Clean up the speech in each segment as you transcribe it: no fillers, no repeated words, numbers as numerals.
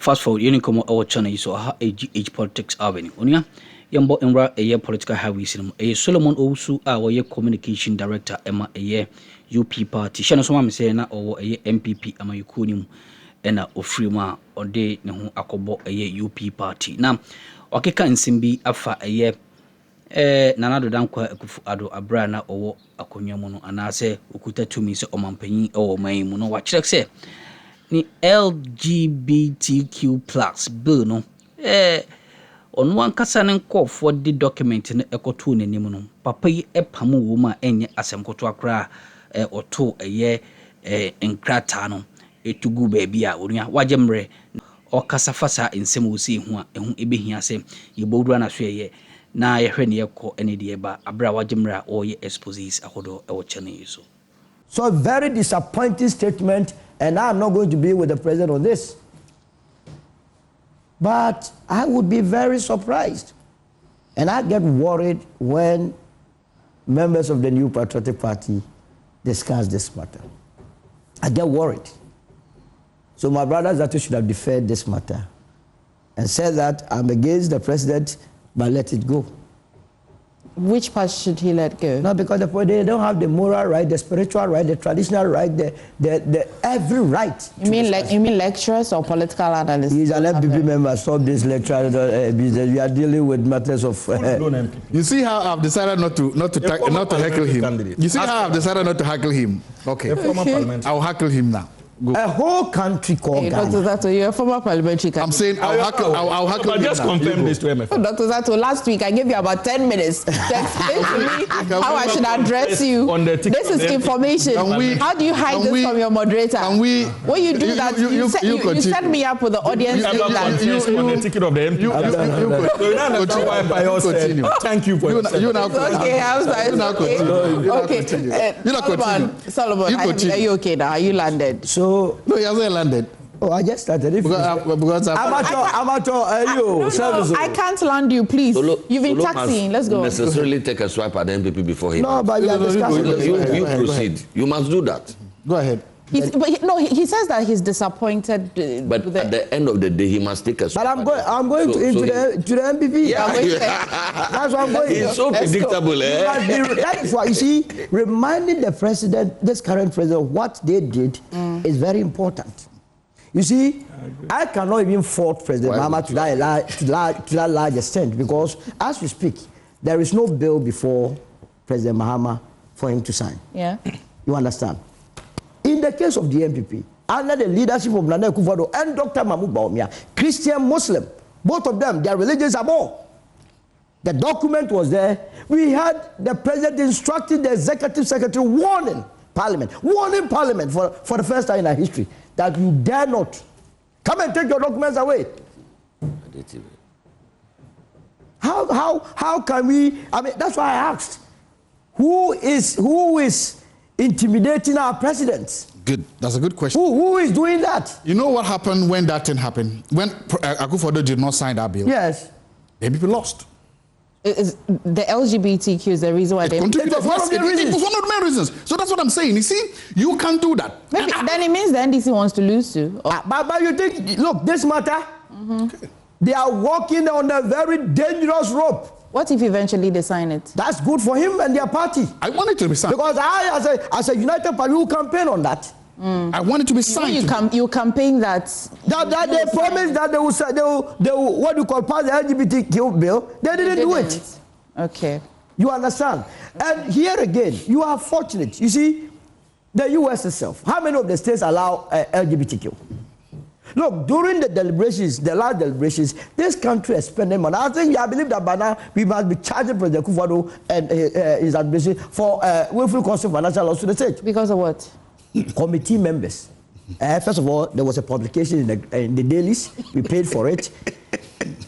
fast forward, you come our channel so age politics avenue. Onia, yambo emra a political highway cinema. A Solomon Owusu, our communication director, Emma a UP party. Shana Soma say na or a NPP ama yukunim ena ofrima ode ne ho akobo a UP party. Now, okeka nsimbi afa a nanado dankwa ekufu Addo abrana owo akonwa mu no anase okuta tumi se omampanyin o man mu no wa kirek se ni LGBTQ+ bill no onu ankasa ne nkofo di document ne ekoto nanim no papa yi epamu wo ma enye asemkoto akra oto nkrata no etugu baabi a onua wajemre okasafasa ensem osi hu a ehu ebehia se yebodura na so na yehwe ne yekọ ene de ba abra wajemra o ye Xpǒsěs ahodo e wo chane so. So a very disappointing statement, and I'm not going to be with the president on this. But I would be very surprised, and I get worried when members of the New Patriotic Party discuss this matter. I get worried. So my brothers that should have deferred this matter and said that I'm against the president, but let it go. Which part should he let go? No, because they don't have the moral right, the spiritual right, the traditional right, the every right. You mean lecturers or political analysts? He's an NPP member. Stop this lecture. We are dealing with matters of. You see how I've decided not to heckle him. Candidate. You see how I've decided not to heckle him. Okay. I'll heckle him now. Go. A whole country called Ghana. Dr. Zato, you're a former parliamentary candidate. I'm saying I'll hackle him. Just confirm this to MF. Dr. Zato, last week I gave you about 10 minutes to explain to me how I should address you. This is information. How do you hide this from your moderator? When you do that, you set me up with the audience. On the ticket of the MP. Thank you for you now. Okay, Solomon, are you okay now? Are you landed? So no, he hasn't landed. Oh, I just started. Because amateur, I can't land you, please. You've been taxiing. Let's go. Necessarily take a swipe at the NPP before him. No, but you proceed. You must do that. Go ahead. He says that he's disappointed. But at the end of the day, he must take a swipe. But I'm going to the NPP. Yeah, that's what I'm going. It's so predictable. That is why, you see, reminding the president, this current president, what they did is very important. You see, I cannot even fault President Mahama to that large extent, because as we speak, there is no bill before President Mahama for him to sign. Yeah. You understand? In the case of the NPP, under the leadership of Nana Akufo-Addo and Dr. Mahmoud Bawumia, Christian, Muslim, both of them, their religions are more. The document was there. We had the president instructing the executive secretary warning Parliament for the first time in our history that you dare not come and take your documents away. How can we? I mean, that's why I asked, who is intimidating our presidents? Good. That's a good question. Who is doing that? You know what happened when that thing happened? When Akufo-Addo did not sign that bill? Yes. The people lost. Is the LGBTQ is the reason why they... It was one of the main reasons. So that's what I'm saying. You see, you can't do that. Maybe, then it means the NDC wants to lose too. But you think, look, this matter, they are walking on a very dangerous rope. What if eventually they sign it? That's good for him and their party. I want it to be signed. Because I, as a united party, will campaign on that. I want it to be signed. You campaign that they promised that they will what you call pass the LGBTQ bill. They didn't do it. Okay. You understand? And here again, you are fortunate. You see, the US itself, how many of the states allow LGBTQ? Look, during the deliberations, the last deliberations, this country is spending money. I believe that by now we must be charging President Akufo-Addo and his administration for willful cause of financial loss to the state. Because of what? Committee members. First of all, there was a publication in the dailies. We paid for it.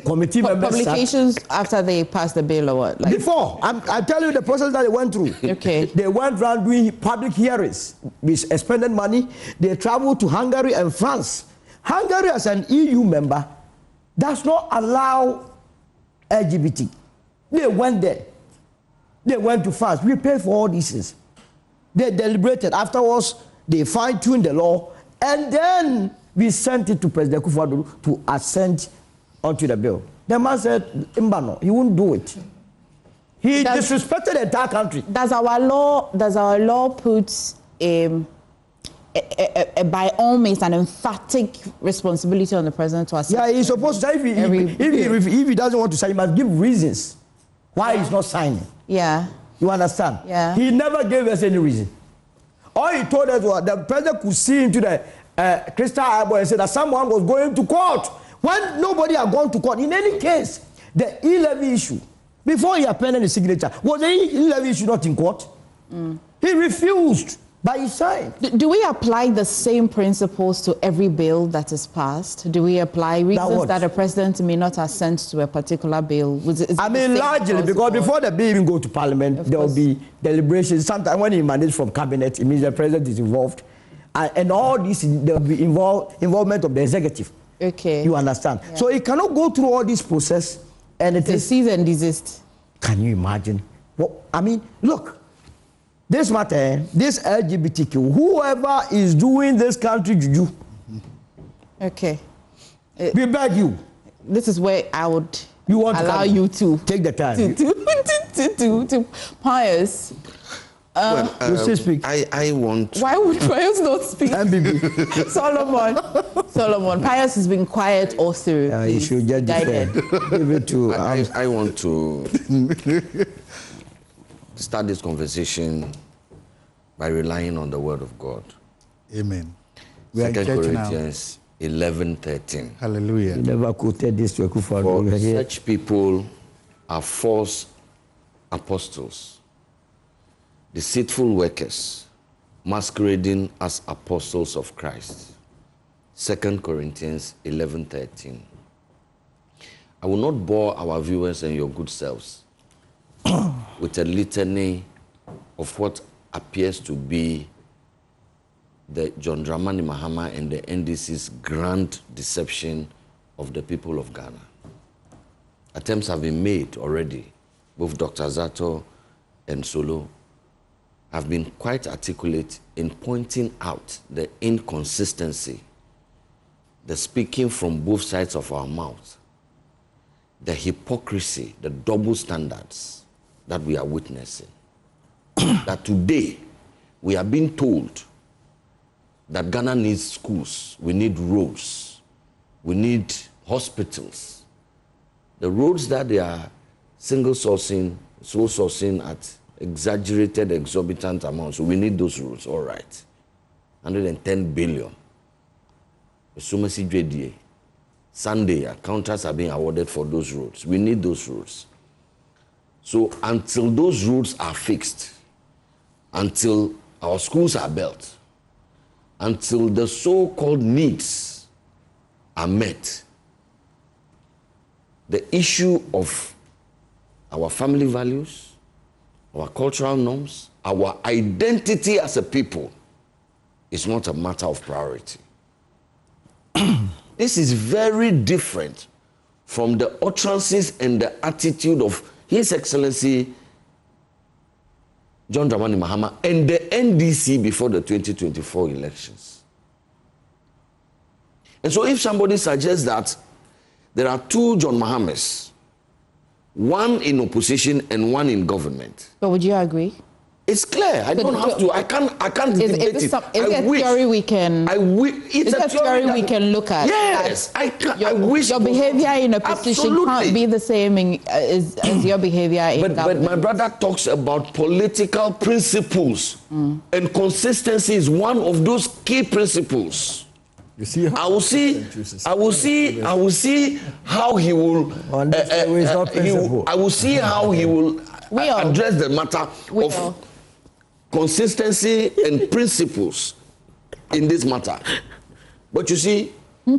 Committee members. Publications after they passed the bill or what? Before. I tell you the process that they went through. Okay. They went around doing public hearings. We spending money. They traveled to Hungary and France. Hungary, as an EU member, does not allow LGBT. They went there. They went to France. We paid for all these things. They deliberated. Afterwards, they fine-tuned the law. And then We sent it to President Akufo-Addo to assent onto the bill. The man said, Mbano, he wouldn't do it. He disrespected the entire country. Does our law put by all means an emphatic responsibility on the president to assent? Yeah, he's supposed to say if he doesn't want to sign, he must give reasons why he's not signing. Yeah. You understand? Yeah. He never gave us any reason. All he told us was the president could see into the crystal eyeball and say that someone was going to court. When nobody had gone to court, in any case, the E-levy issue, before he appended the signature, was the E-levy issue not in court? He refused, but he signed. Do we apply the same principles to every bill that is passed? Do we apply reasons that a president may not assent to a particular bill? I mean, largely, because before the bill even go to parliament, there will be deliberations. Sometimes when he emanates from cabinet, it means the president is involved. And all this, there will be involvement of the executive. Okay. You understand? Yeah. So he cannot go through all this process and it is cease and desist. Can you imagine? Well, I mean, look, this matter, this LGBTQ, whoever is doing this country juju. Okay. We beg you. This is where I would allow to you to take the time. To Pius. You still speak. I want. Why would Pius not speak? NPP. Solomon. Pius has been quiet all through. You should just defend. Give it to. I want to start this conversation by relying on the word of God. Amen. 2 Corinthians 11:13. Hallelujah. You never quoted this to For such people are false apostles, deceitful workers, masquerading as apostles of Christ. 2 Corinthians 11:13. I will not bore our viewers and your good selves with a litany of what appears to be the John Dramani Mahama and the NDC's grand deception of the people of Ghana. Attempts have been made already. Both Dr. Zato and Solo have been quite articulate in pointing out the inconsistency, the speaking from both sides of our mouth, the hypocrisy, the double standards that we are witnessing. That today we are being told that Ghana needs schools, we need roads, we need hospitals. The roads that they are sole sourcing at exaggerated, exorbitant amounts, so we need those roads, all right. 110 billion. Sunday, contracts are being awarded for those roads. We need those roads. So until those roads are fixed, until our schools are built, until the so-called needs are met, the issue of our family values, our cultural norms, our identity as a people is not a matter of priority. This is very different from the utterances and the attitude of His Excellency John Dramani Mahama and the NDC before the 2024 elections. And so if somebody suggests that there are two John Mahamas, one in opposition and one in government. But would you agree? It's clear. I don't have to. I can't debate it. Is it a theory we can? It's a theory we can look at. Yes, I wish your behavior in opposition can't be the same as your behavior in government. But my brother talks about political principles, and consistency is one of those key principles. You see, I will see how he will. I will see how he will address the matter of consistency and principles in this matter. But you see,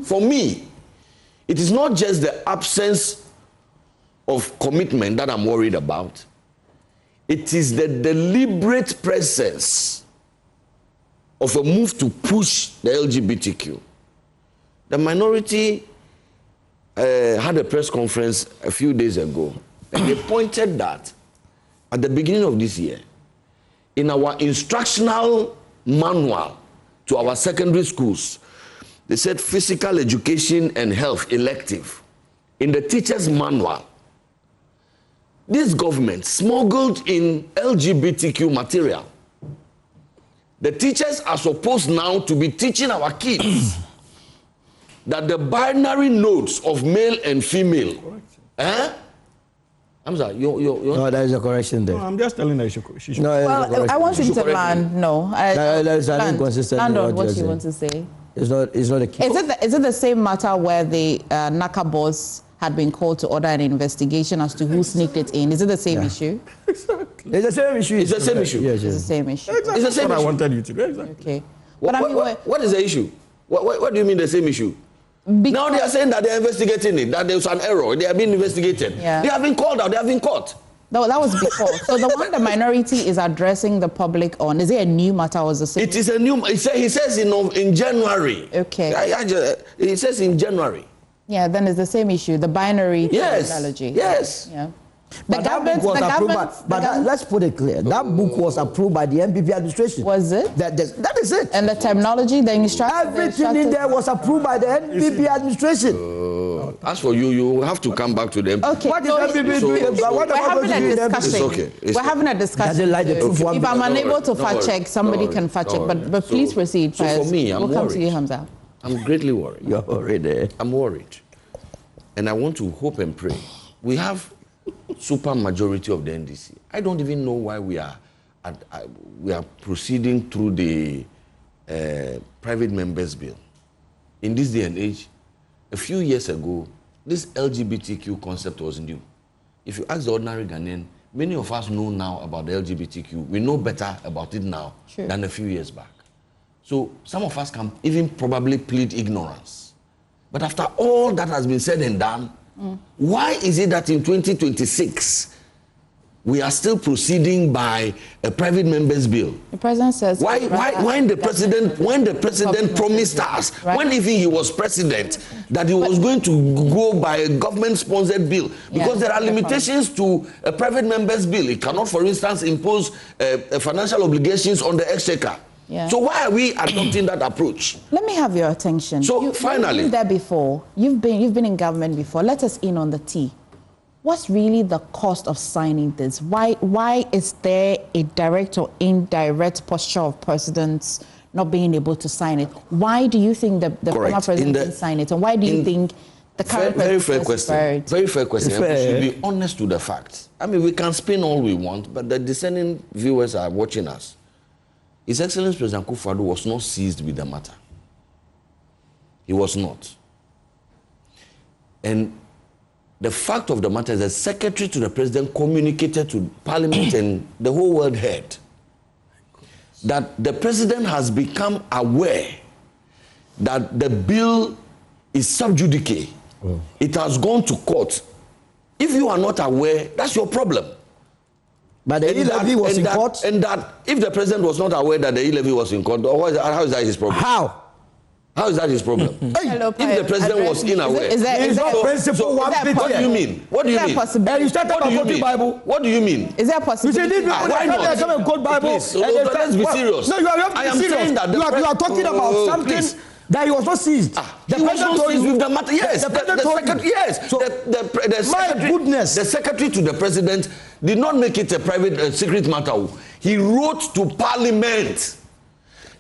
for me, it is not just the absence of commitment that I'm worried about. It is the deliberate presence of a move to push the LGBTQ. The minority had a press conference a few days ago, and they pointed that at the beginning of this year, in our instructional manual to our secondary schools, They said physical education and health elective in the teacher's manual. This government smuggled in LGBTQ material. The teachers are supposed now to be teaching our kids that the binary nodes of male and female. I'm sorry, no, there is a correction there. No, I'm just telling her she should. No, well, I want him to land. No, there's an inconsistency. Land on what you want to say. It's not a key. Is it the same matter where the NACA boss had been called to order an investigation as to who sneaked it in? Is it the same issue? Exactly. It's the same issue. It's the same issue. Yes, It's the same issue. It's the same what issue. I wanted you to do. Exactly. Okay. What, But I mean, what is the issue? What do you mean the same issue? Now they are saying that they are investigating it, that there was an error. They are being investigated. Yeah. They have been called out. They have been caught. No, that was before. So the one the minority is addressing the public on, is it a new matter or is it the same? It is a new. He says in January. Okay. He says in January. Yeah, then it's the same issue. The binary terminology. Yes. Yeah. But that book was approved by, let's put it clear. That book was approved by the NPP administration. Was it? That is it. And the terminology, the instruction. Everything in there was approved by the NPP administration. As for you, you have to come back to them. Okay. What is NPP doing? We're having a discussion. It's okay. We're having a discussion. Doesn't like the truth. If I'm unable to fact check, somebody can fact check. But please proceed. So for me, I'm we'll come to you, worried. Hamza. I'm greatly worried. You're worried. I'm worried. And I want to hope and pray. We have super majority of the NDC. I don't even know why we are proceeding through the private members bill. In this day and age, a few years ago, this LGBTQ concept was new. If you ask the ordinary Ghanaian, many of us know now about the LGBTQ. We know better about it now than a few years back. So some of us can even probably plead ignorance. But after all that has been said and done, why is it that in 2026 we are still proceeding by a private members bill? The president says why when the president promised us, when even he was president, that he was going to go by a government-sponsored bill, because there are limitations to a private members bill. It cannot, for instance, impose financial obligations on the exchequer. Yeah. So why are we adopting that approach? Let me have your attention. So finally, you've been there before. You've been in government before. Let us in on the tea. What's really the cost of signing this? Why is there a direct or indirect posture of presidents not being able to sign it? Why do you think the former president didn't sign it? And why do you think the current very fair president? Very fair question. We should be honest to the facts. I mean, we can spin all we want, but the discerning viewers are watching us. His Excellency President Akufo-Addo was not seized with the matter. He was not. And the fact of the matter is that Secretary to the President communicated to Parliament and the whole world heard that the President has become aware that the bill is sub judice. It has gone to court. If you are not aware, that's your problem. But the e-levy was in court? And that if the president was not aware that the e-levy was in court, how is that his problem? How? How is that his problem? Hello, if the president was unaware. Is that principle one bit? What do you mean? What do you mean? And you started quoting Bible. What do you mean? Is there a possibility? You see, why not? Come and quote Bible. Please, let's be serious. No, you have to be serious. You are talking about something that he was not seized. He was not seized with the matter. Yes, the secretary to the president did not make it a private secret matter. He wrote to Parliament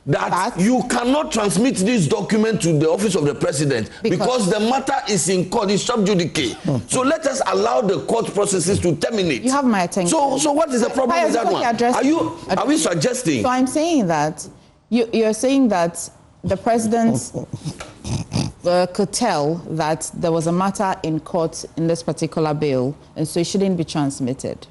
that you cannot transmit this document to the office of the president because the matter is in court, it's sub judice. So let us allow the court processes to terminate. You have my attention. So what is the problem with that one? Are we suggesting? So I'm saying that you're saying that the president could tell that there was a matter in court in this particular bill, and so it shouldn't be transmitted.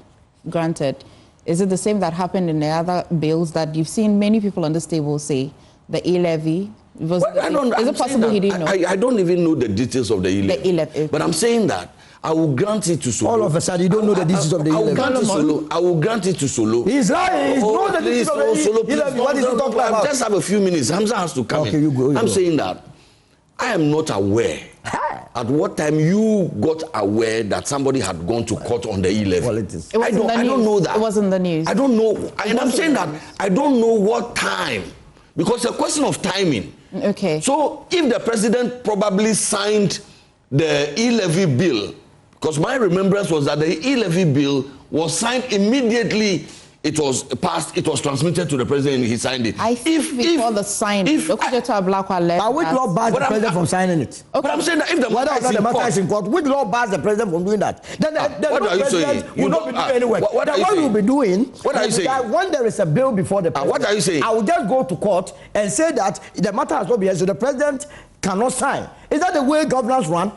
Granted. Is it the same that happened in the other bills that you've seen many people on this table say the e-levy? Is it possible he didn't know? I don't even know the details of the e-levy. But I'm saying that I will grant it to Solo. All of a sudden, you don't know the details of the e-levy. I will grant it to Solo. He's lying. He's knows the details of the e-levy. What is he talking about? Just have a few minutes. Hamza has to come in. You go. I'm saying that I am not aware at what time you got aware that somebody had gone to court on the e-levy. I don't know that. It was in the news. I don't know. And I'm saying that I don't know what time. Because it's a question of timing. Okay. So if the president probably signed the e-levy bill, because my remembrance was that the e-levy bill was signed immediately. It was passed. It was transmitted to the president. He signed it. I think before the signing, but which law bars the president from signing it? Okay. But I'm saying that if the matter is in court, which law bars the president from doing that? Then what are you saying? You will not be doing any work. What you will be doing? What are you saying? That when there is a bill before the president, what are you saying? I will just go to court and say that the matter has not been heard, so the president cannot sign. Is that the way governors run?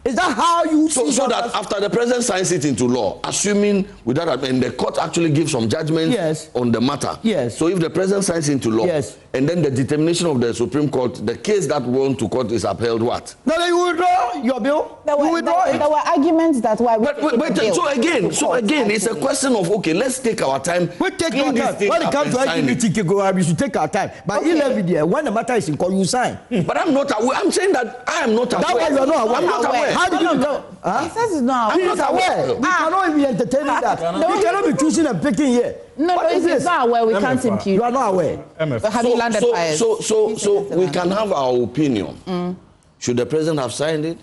Is that how you see so that after the president signs it into law, assuming with that, and the court actually gives some judgment on the matter. Yes. So if the president signs into law, and then the determination of the Supreme Court, the case that went to court is upheld, what? No, you withdraw your bill. There were arguments that were. So again, it's a question of let's take our time. We take our time. When it comes to LGBT, we should take our time. But when the matter is in court, you sign. But I'm not aware. I'm saying that I am not aware. That's why you're not aware. I'm not aware. How do you know? He says it's not. I'm not aware. We cannot be entertaining that. We cannot be choosing and picking here. No, if it's not aware, we can't impute. You are not aware. But have you landed fires? So we can have our opinion. Should the president have signed it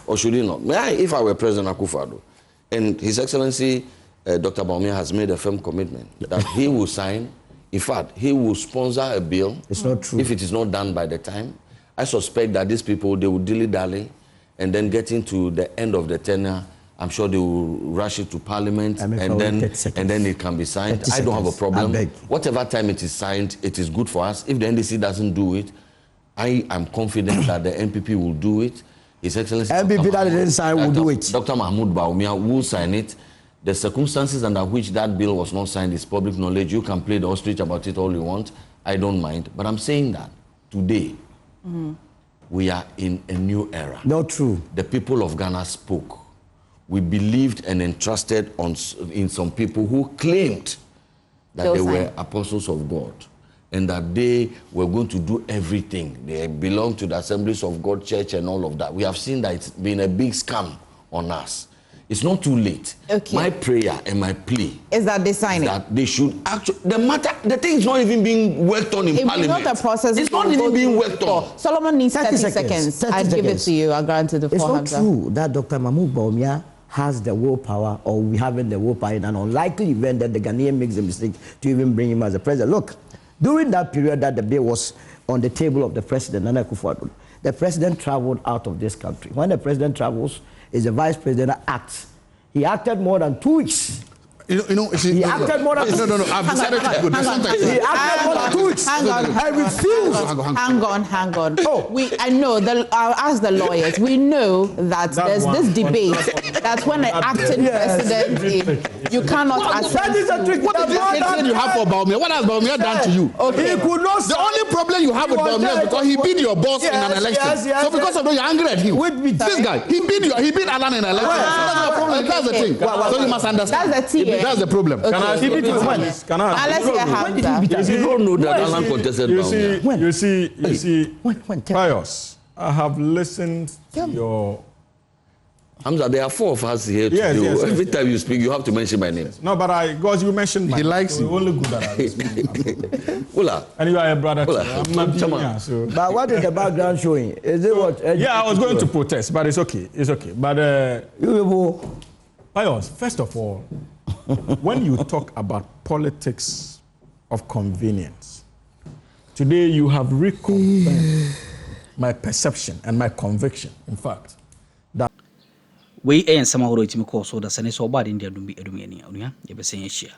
or should he not? If I were President Akufo-Addo, and His Excellency Dr. Bawumia has made a firm commitment that he will sign. In fact, he will sponsor a bill. It's not true. If it is not done by the time, I suspect that these people, they will dilly-dally, and then getting to the end of the tenure, I'm sure they will rush it to Parliament, and then it can be signed. I don't have a problem. Whatever time it is signed, it is good for us. If the NDC doesn't do it, I am confident that the NPP will do it. His Excellency NPP that didn't sign will do it. Dr. Mahmoud Bawumia will sign it. The circumstances under which that bill was not signed is public knowledge. You can play the ostrich about it all you want. I don't mind. But I'm saying that today, we are in a new era. Not true. The people of Ghana spoke. We believed and entrusted in some people who claimed that they were apostles of God and that they were going to do everything. They belong to the Assemblies of God Church and all of that. We have seen that it's been a big scam on us. It's not too late. Okay. My prayer and my plea is that they sign it. That they should actually. The thing is not even being worked on in Parliament. Not a process. It's not even being worked on. Solomon needs 30 seconds. I'll give it to you. I'll grant it. It's not true that Dr. Mahmoud Bawumia has the willpower, or we haven't the willpower in an unlikely event that the Ghanaian makes a mistake to even bring him as a president. Look, during that period that the bill was on the table of the president, Nana Akufo-Addo, the president traveled out of this country. When the president travels, is the vice president that acts. He acted more than 2 weeks. He acted more than 2 weeks. No. I've decided to go. He acted more than 2 weeks. Hang on. I refuse. Hang on. I know. I'll ask the lawyers. We know that there's this debate that when an acting president, you cannot accept. That is a trick. What is the hatred you have for Bawumia? What has Bawumia done to you? Okay. He could not. The only problem you have with Bawumia is because he beat your boss in an election. So because of that, you're angry at him. This guy, he beat Alan in an election. That's the problem. That's the thing. So you must understand. That's the tea. That's the problem. Can I ask you you don't know that Alan contested Bawumia. You see, Pius, I have listened to your... Hamza, there are 4 of us here today. Yes. Every time you speak, you have to mention my name. No, but because you mentioned he likes you. Only good at it. Ula. And you are a brother too. I'm not junior, so. But what is the background showing? Is it what? Yeah, I was going to protest, but it's okay. It's okay. But Pius, first of all, when you talk about politics of convenience, today you have reconfirmed my perception and my conviction, in fact, that we ain't some of the so the Senate so bad in the Dumbi Edumania, you be saying share.